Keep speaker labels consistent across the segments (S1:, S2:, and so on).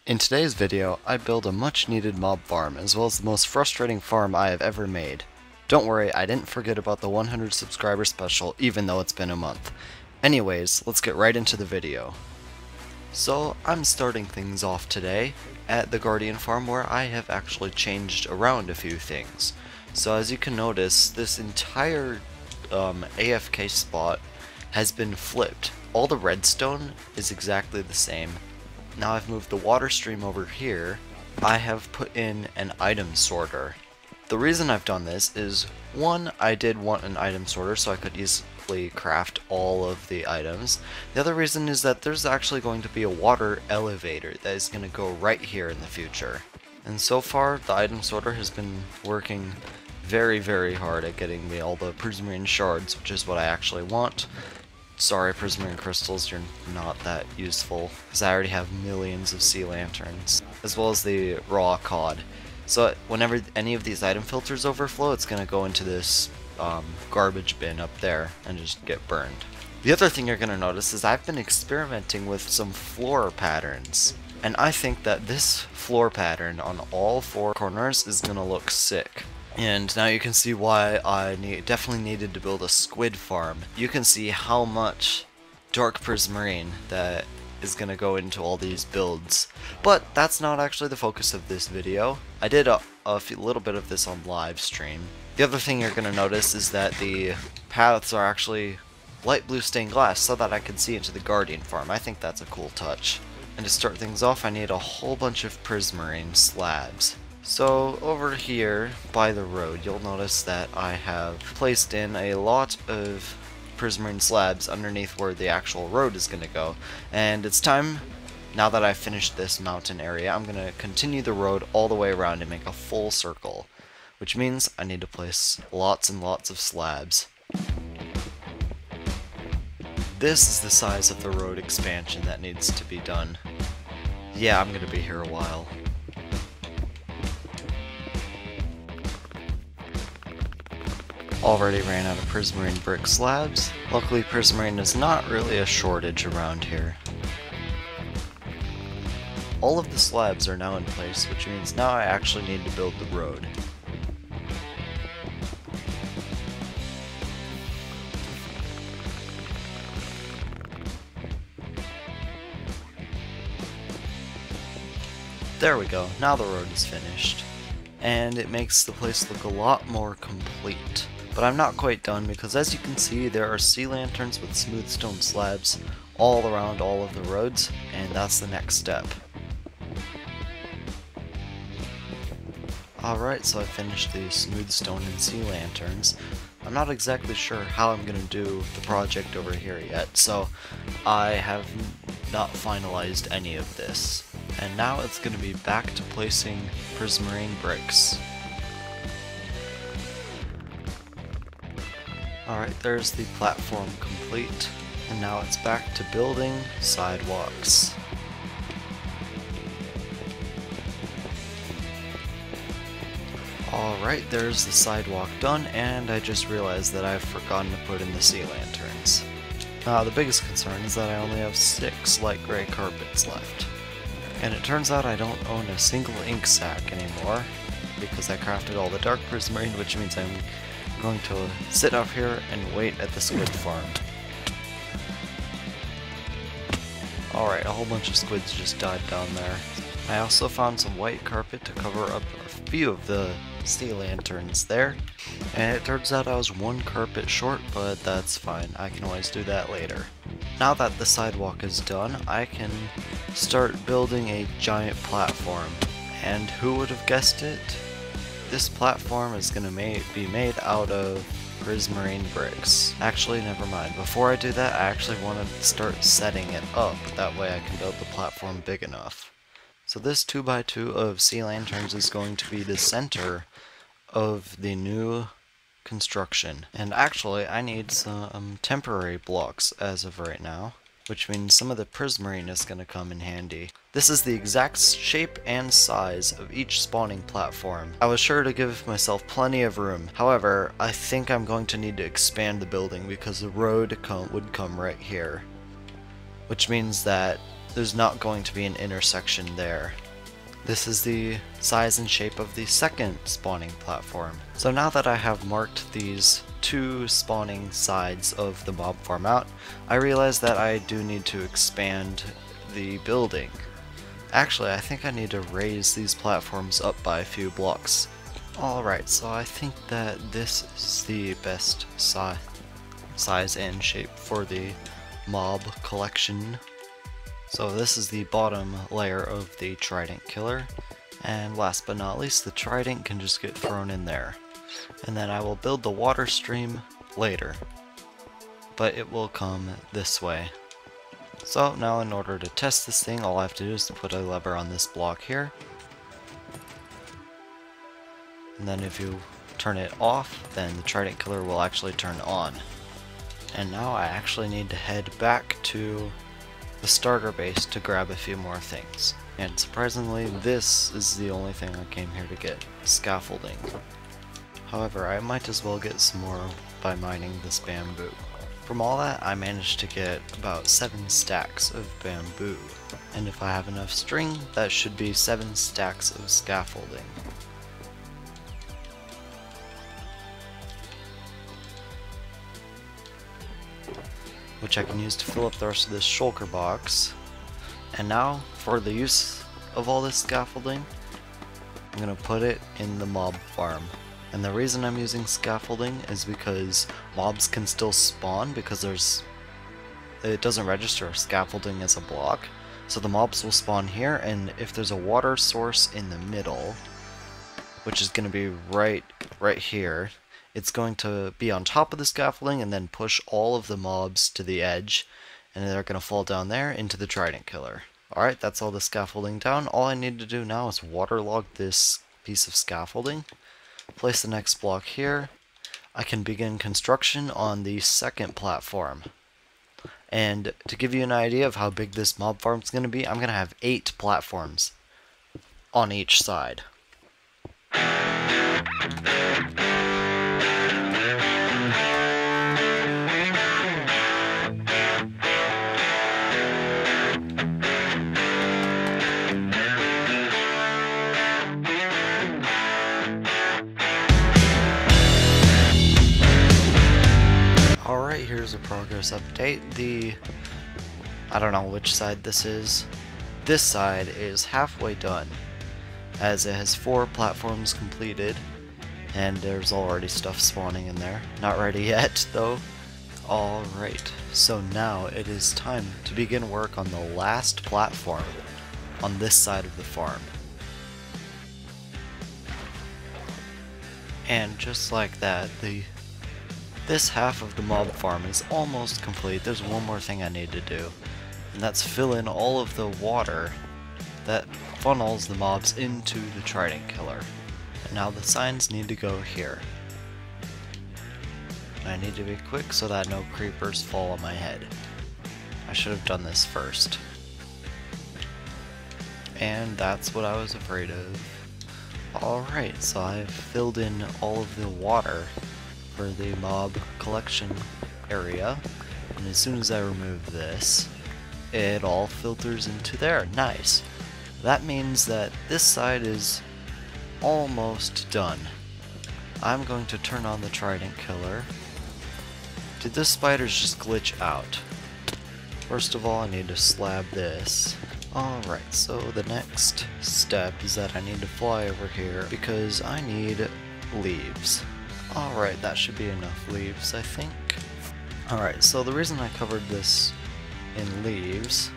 S1: In today's video, I build a much needed mob farm, as well as the most frustrating farm I have ever made. Don't worry, I didn't forget about the 100 subscriber special, even though it's been a month. Anyways, let's get right into the video. So, I'm starting things off today at the Guardian farm, where I have actually changed around a few things. So as you can notice, this entire AFK spot has been flipped. All the redstone is exactly the same. Now I've moved the water stream over here. I have put in an item sorter. The reason I've done this is, one, I did want an item sorter so I could easily craft all of the items. The other reason is that there's actually going to be a water elevator that is going to go right here in the future. And so far, the item sorter has been working very hard at getting me all the prismarine shards, which is what I actually want. Sorry, prismarine crystals, you're not that useful, because I already have millions of sea lanterns, as well as the raw cod. So whenever any of these item filters overflow, it's going to go into this garbage bin up there and just get burned. The other thing you're going to notice is I've been experimenting with some floor patterns, and I think that this floor pattern on all four corners is going to look sick. And now you can see why I definitely needed to build a squid farm. You can see how much dark prismarine that is going to go into all these builds. But that's not actually the focus of this video. I did a little bit of this on live stream. The other thing you're going to notice is that the paths are actually light blue stained glass so that I can see into the Guardian farm. I think that's a cool touch. And to start things off, I need a whole bunch of prismarine slabs. So over here by the road, you'll notice that I have placed in a lot of prismarine slabs underneath where the actual road is going to go. And it's time, now that I've finished this mountain area, I'm going to continue the road all the way around and make a full circle. Which means I need to place lots and lots of slabs. This is the size of the road expansion that needs to be done. Yeah, I'm going to be here a while. Already ran out of prismarine brick slabs. Luckily, prismarine is not really a shortage around here. All of the slabs are now in place, which means now I actually need to build the road. There we go, now the road is finished. And it makes the place look a lot more complete. But I'm not quite done, because as you can see, there are sea lanterns with smooth stone slabs all around all of the roads, and that's the next step. Alright, so I finished the smooth stone and sea lanterns. I'm not exactly sure how I'm going to do the project over here yet, so I have not finalized any of this. And now it's going to be back to placing prismarine bricks. Alright, there's the platform complete, and now it's back to building sidewalks. Alright, there's the sidewalk done, and I just realized that I've forgotten to put in the sea lanterns. The biggest concern is that I only have 6 light gray carpets left. And it turns out I don't own a single ink sac anymore, because I crafted all the dark prismarine, which means I'm going to sit up here and wait at the squid farm. Alright, a whole bunch of squids just died down there. I also found some white carpet to cover up a few of the sea lanterns there. And it turns out I was 1 carpet short, but that's fine. I can always do that later. Now that the sidewalk is done, I can start building a giant platform. And who would have guessed it? This platform is going to be made out of prismarine bricks. Actually, never mind. Before I do that, I actually want to start setting it up. That way I can build the platform big enough. So this 2x2 of sea lanterns is going to be the center of the new construction. And actually, I need some temporary blocks as of right now, which means some of the prismarine is going to come in handy. This is the exact shape and size of each spawning platform. I was sure to give myself plenty of room. However, I think I'm going to need to expand the building because the road would come right here. Which means that there's not going to be an intersection there. This is the size and shape of the second spawning platform. So now that I have marked these two spawning sides of the mob farm out, I realize that I do need to expand the building. Actually, I think I need to raise these platforms up by a few blocks. Alright, so I think that this is the best size and shape for the mob collection. So this is the bottom layer of the trident killer, and last but not least, the trident can just get thrown in there. And then I will build the water stream later, but it will come this way. So now in order to test this thing, all I have to do is to put a lever on this block here, and then if you turn it off, then the trident killer will actually turn on. And now I actually need to head back to the starter base to grab a few more things. And surprisingly, this is the only thing I came here to get, scaffolding. However, I might as well get some more by mining this bamboo. From all that, I managed to get about 7 stacks of bamboo. And if I have enough string, that should be 7 stacks of scaffolding. Which I can use to fill up the rest of this shulker box. And now, for the use of all this scaffolding, I'm going to put it in the mob farm. And the reason I'm using scaffolding is because mobs can still spawn because it doesn't register scaffolding as a block. So the mobs will spawn here, and if there's a water source in the middle, which is going to be right here, it's going to be on top of the scaffolding and then push all of the mobs to the edge, and they're going to fall down there into the trident killer. Alright, that's all the scaffolding down. All I need to do now is waterlog this piece of scaffolding, place the next block here. I can begin construction on the second platform. And to give you an idea of how big this mob farm is going to be, I'm going to have 8 platforms on each side. Alright, here's a progress update. I don't know which side this is. This side is halfway done, as it has 4 platforms completed, and there's already stuff spawning in there. Not ready yet, though. Alright, so now it is time to begin work on the last platform on this side of the farm. And just like that, this half of the mob farm is almost complete. There's one more thing I need to do, and that's fill in all of the water that funnels the mobs into the trident killer. And now the signs need to go here. And I need to be quick so that no creepers fall on my head. I should have done this first. And that's what I was afraid of. Alright, so I've filled in all of the water for the mob collection area, and as soon as I remove this, it all filters into there. Nice. That means that this side is almost done. I'm going to turn on the trident killer. Did the spiders just glitch out? First of all, I need to slab this. Alright, so the next step is that I need to fly over here because I need leaves. Alright, that should be enough leaves, I think. Alright, so the reason I covered this in leaves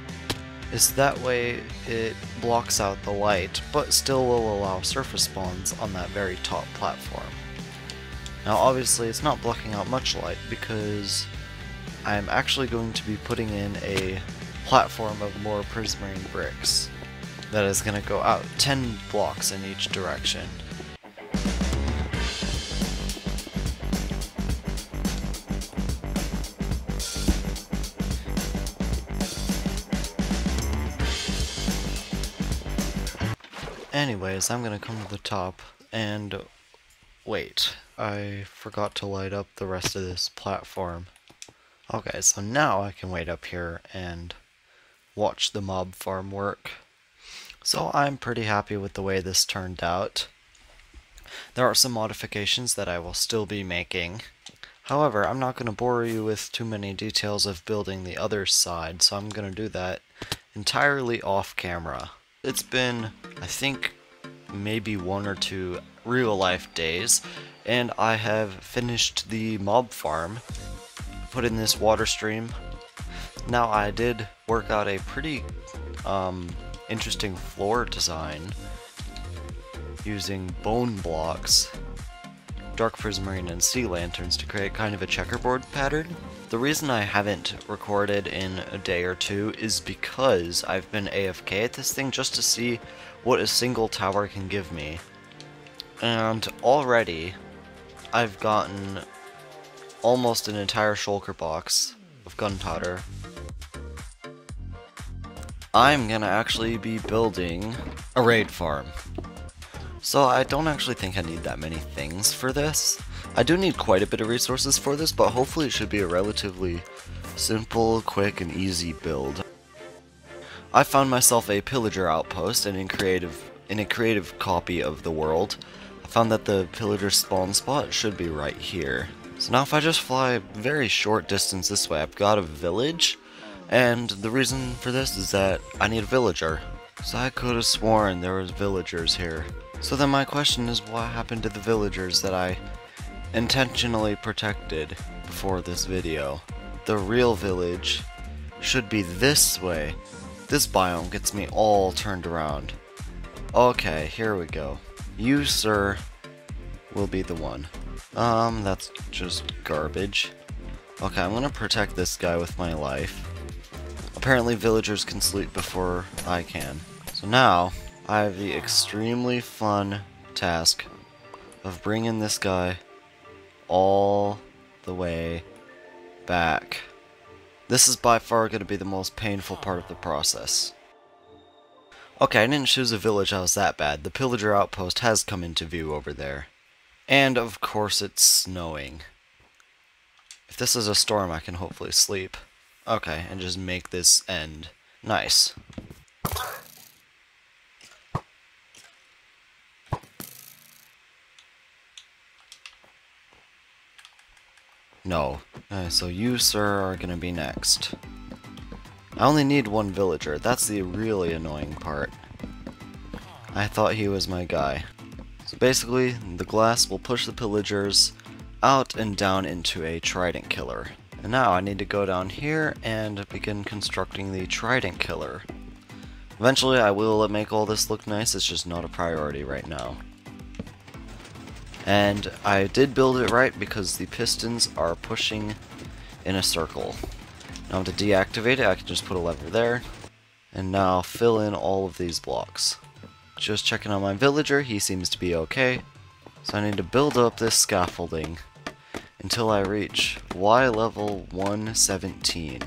S1: is that way it blocks out the light, but still will allow surface spawns on that very top platform. Now obviously it's not blocking out much light because I'm actually going to be putting in a platform of more prismarine bricks that is going to go out 10 blocks in each direction. Anyways, I'm gonna come to the top and wait. I forgot to light up the rest of this platform. Okay, so now I can wait up here and watch the mob farm work. So I'm pretty happy with the way this turned out. There are some modifications that I will still be making. However, I'm not going to bore you with too many details of building the other side, so I'm going to do that entirely off camera. It's been, I think, maybe 1 or 2 real-life days, and I have finished the mob farm, put in this water stream. Now, I did work out a pretty interesting floor design using bone blocks, dark prismarine, and sea lanterns to create kind of a checkerboard pattern. The reason I haven't recorded in a day or 2 is because I've been AFK at this thing just to see what a single tower can give me. And already I've gotten almost an entire shulker box of gunpowder. I'm gonna actually be building a raid farm. So I don't actually think I need that many things for this. I do need quite a bit of resources for this, but hopefully it should be a relatively simple, quick, and easy build. I found myself a pillager outpost, and in a creative copy of the world, I found that the pillager spawn spot should be right here. So now if I just fly a very short distance this way, I've got a village, and the reason for this is that I need a villager. So I could have sworn there was villagers here. So then my question is, what happened to the villagers that I intentionally protected before this video? The real village should be this way. This biome gets me all turned around. Okay, here we go. You, sir, will be the one. That's just garbage. Okay, I'm gonna protect this guy with my life. Apparently villagers can sleep before I can. So now, I have the extremely fun task of bringing this guy all the way back. This is by far going to be the most painful part of the process. Okay, I didn't choose a village that was that bad. The pillager outpost has come into view over there. And of course it's snowing. If this is a storm, I can hopefully sleep. Okay, and just make this end. Nice. No. So you, sir, are gonna be next. I only need 1 villager. That's the really annoying part. I thought he was my guy. So basically, the glass will push the pillagers out and down into a trident killer. And now I need to go down here and begin constructing the trident killer. Eventually I will make all this look nice, it's just not a priority right now. And I did build it right because the pistons are pushing in a circle. Now to deactivate it, I can just put a lever there. And now fill in all of these blocks. Just checking on my villager, he seems to be okay. So I need to build up this scaffolding until I reach Y level 117.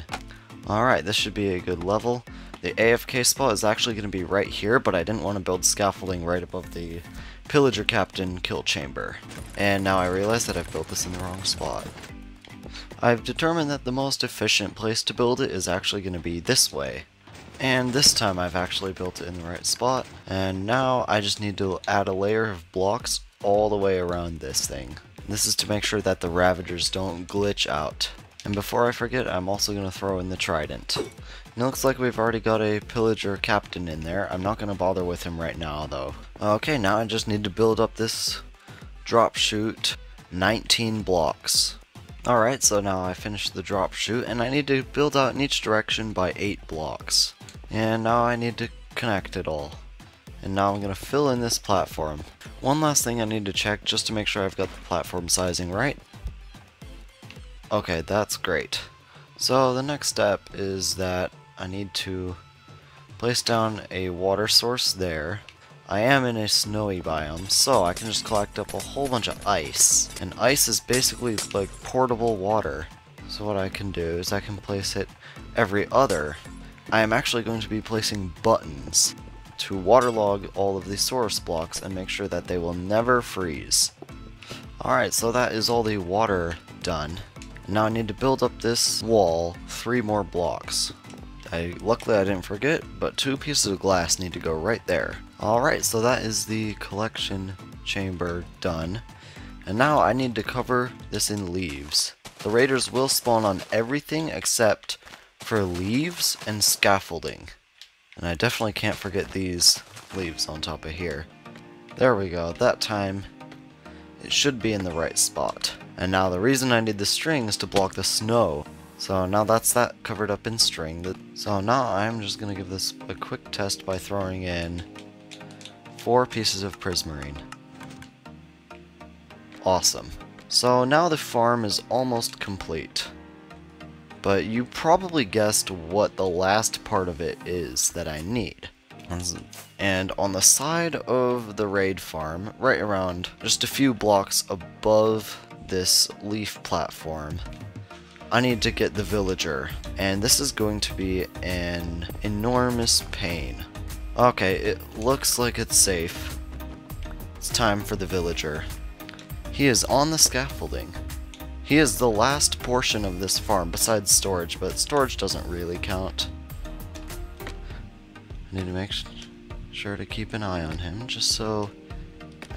S1: Alright, this should be a good level. The AFK spot is actually going to be right here, but I didn't want to build scaffolding right above the Pillager Captain kill chamber. And now I realize that I've built this in the wrong spot. I've determined that the most efficient place to build it is actually going to be this way. And this time I've actually built it in the right spot. And now I just need to add a layer of blocks all the way around this thing. This is to make sure that the Ravagers don't glitch out. And before I forget, I'm also going to throw in the Trident. And it looks like we've already got a Pillager Captain in there. I'm not going to bother with him right now, though. Okay, now I just need to build up this drop chute 19 blocks. Alright, so now I finished the drop chute, and I need to build out in each direction by 8 blocks. And now I need to connect it all. And now I'm going to fill in this platform. One last thing I need to check just to make sure I've got the platform sizing right. Okay, that's great. So the next step is that I need to place down a water source there. I am in a snowy biome, so I can just collect up a whole bunch of ice. And ice is basically like portable water. So what I can do is I can place it every other. I am actually going to be placing buttons to waterlog all of the source blocks and make sure that they will never freeze. Alright, so that is all the water done. Now I need to build up this wall 3 more blocks. Luckily I didn't forget, but 2 pieces of glass need to go right there. Alright, so that is the collection chamber done. And now I need to cover this in leaves. The raiders will spawn on everything except for leaves and scaffolding. And I definitely can't forget these leaves on top of here. There we go, that time it should be in the right spot. And now the reason I need the string is to block the snow. So now that's that covered up in string. So now I'm just going to give this a quick test by throwing in 4 pieces of prismarine. Awesome. So now the farm is almost complete. But you probably guessed what the last part of it is that I need. And on the side of the raid farm, right around just a few blocks above this leaf platform, I need to get the villager, and this is going to be an enormous pain. Okay, it looks like it's safe. It's time for the villager. He is on the scaffolding. He is the last portion of this farm besides storage, but storage doesn't really count. I need to make sure to keep an eye on him, just so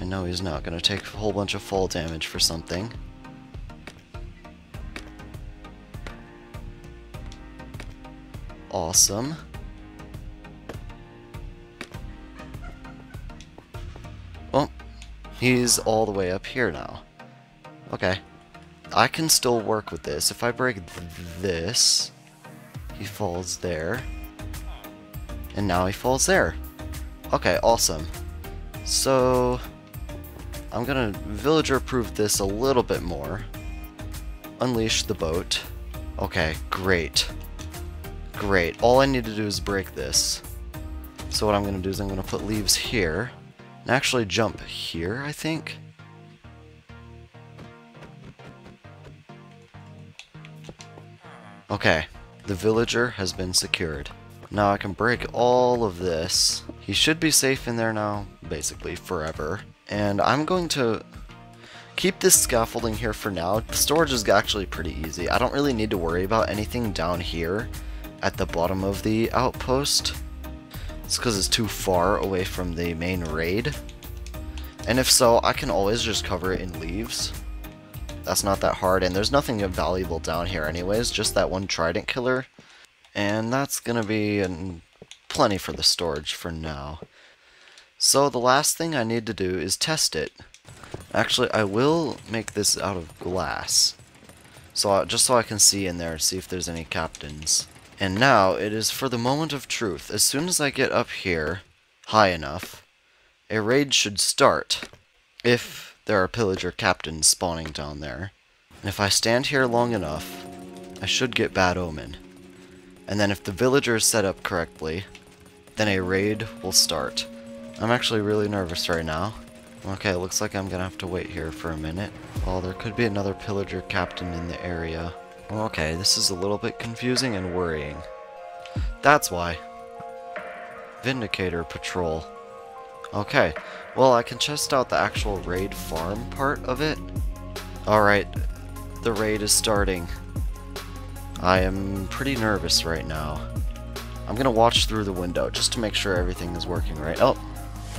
S1: I know he's not going to take a whole bunch of fall damage for something. Awesome. Well, he's all the way up here now. Okay. I can still work with this. If I break this, he falls there. And now he falls there. Okay, awesome. So, I'm gonna villager-proof this a little bit more. Unleash the boat. Okay, great. Great. All I need to do is break this. So what I'm gonna do is I'm gonna put leaves here. And actually jump here, I think. Okay, the villager has been secured. Now I can break all of this. He should be safe in there now, basically forever. And I'm going to keep this scaffolding here for now. The storage is actually pretty easy. I don't really need to worry about anything down here at the bottom of the outpost. It's because it's too far away from the main raid. And if so, I can always just cover it in leaves. That's not that hard, and there's nothing valuable down here anyways, just that one trident killer. And that's gonna be plenty for the storage for now. So the last thing I need to do is test it. Actually, I will make this out of glass. So just so I can see in there, see if there's any captains. And now it is for the moment of truth. As soon as I get up here, high enough, a raid should start. If there are pillager captains spawning down there. And if I stand here long enough, I should get bad omen. And then if the villager is set up correctly, then a raid will start. I'm actually really nervous right now. Okay, looks like I'm gonna have to wait here for a minute. Oh, there could be another pillager captain in the area. Okay, this is a little bit confusing and worrying. That's why. Vindicator patrol. Okay, well I can test out the actual raid farm part of it. Alright, the raid is starting. I am pretty nervous right now. I'm gonna watch through the window just to make sure everything is working right. Oh,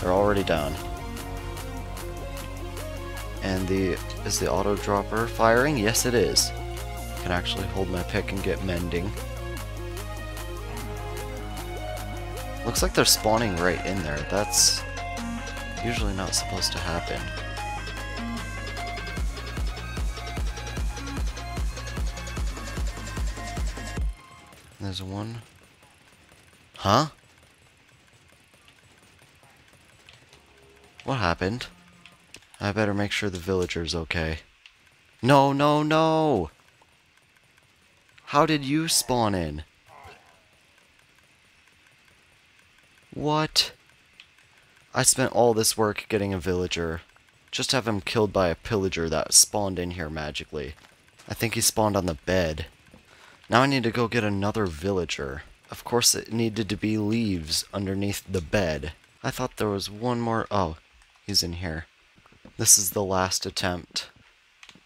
S1: they're already down. And is the auto dropper firing? Yes it is. I can actually hold my pick and get mending. Looks like they're spawning right in there. That's usually not supposed to happen. There's one. Huh? What happened? I better make sure the villager's okay. No, no, no! How did you spawn in? What? I spent all this work getting a villager. Just have him killed by a pillager that spawned in here magically. I think he spawned on the bed. Now I need to go get another villager. Of course it needed to be leaves underneath the bed. I thought there was one more. Oh, he's in here. This is the last attempt.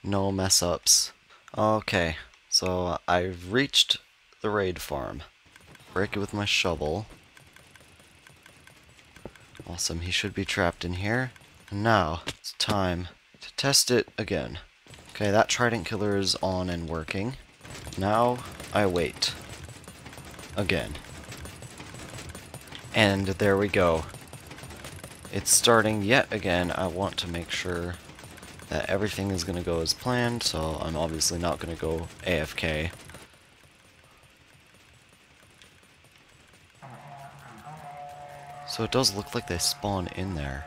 S1: No mess ups. Okay, so I've reached the raid farm. break it with my shovel. Awesome, he should be trapped in here. And now, it's time to test it again. Okay, that trident killer is on and working. Now, I wait. Again. And there we go. It's starting yet again. I want to make sure that everything is going to go as planned, so I'm obviously not going to go AFK. So it does look like they spawn in there.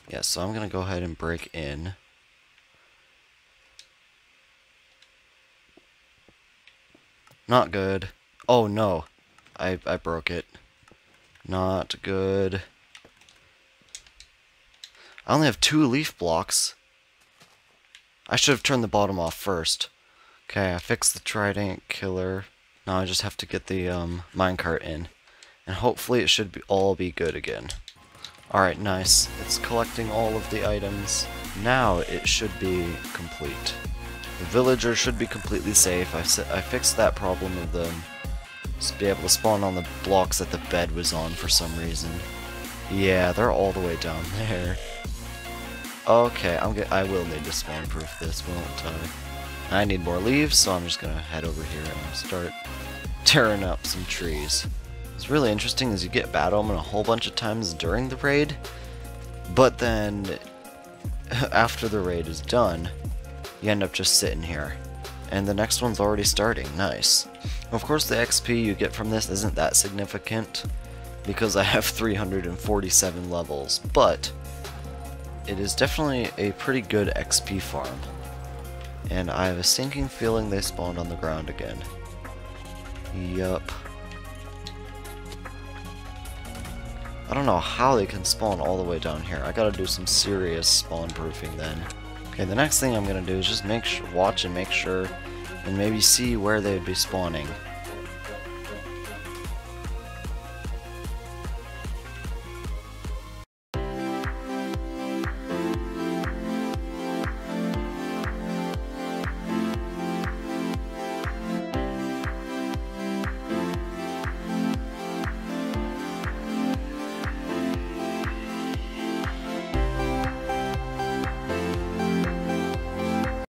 S1: Yeah, so I'm going to go ahead and break in. Not good. Oh no. I broke it. Not good. I only have 2 leaf blocks. I should have turned the bottom off first. Okay, I fixed the trident killer. Now I just have to get the minecart in. And hopefully it should all be good again. Alright, nice. It's collecting all of the items. Now it should be complete. The villager should be completely safe. I fixed that problem of them be able to spawn on the blocks that the bed was on for some reason. Yeah, they're all the way down there. Okay, I will need to spawn proof this, won't I? I need more leaves, so I'm just gonna head over here and start tearing up some trees. What's really interesting is you get bad omen a whole bunch of times during the raid, but then after the raid is done, you end up just sitting here. And the next one's already starting. Nice. Of course, the XP you get from this isn't that significant, because I have 347 levels, but it is definitely a pretty good XP farm. And I have a sinking feeling they spawned on the ground again. Yup. I don't know how they can spawn all the way down here. I gotta do some serious spawn proofing then. Okay, the next thing I'm gonna do is just watch and make sure, and maybe see where they would be spawning.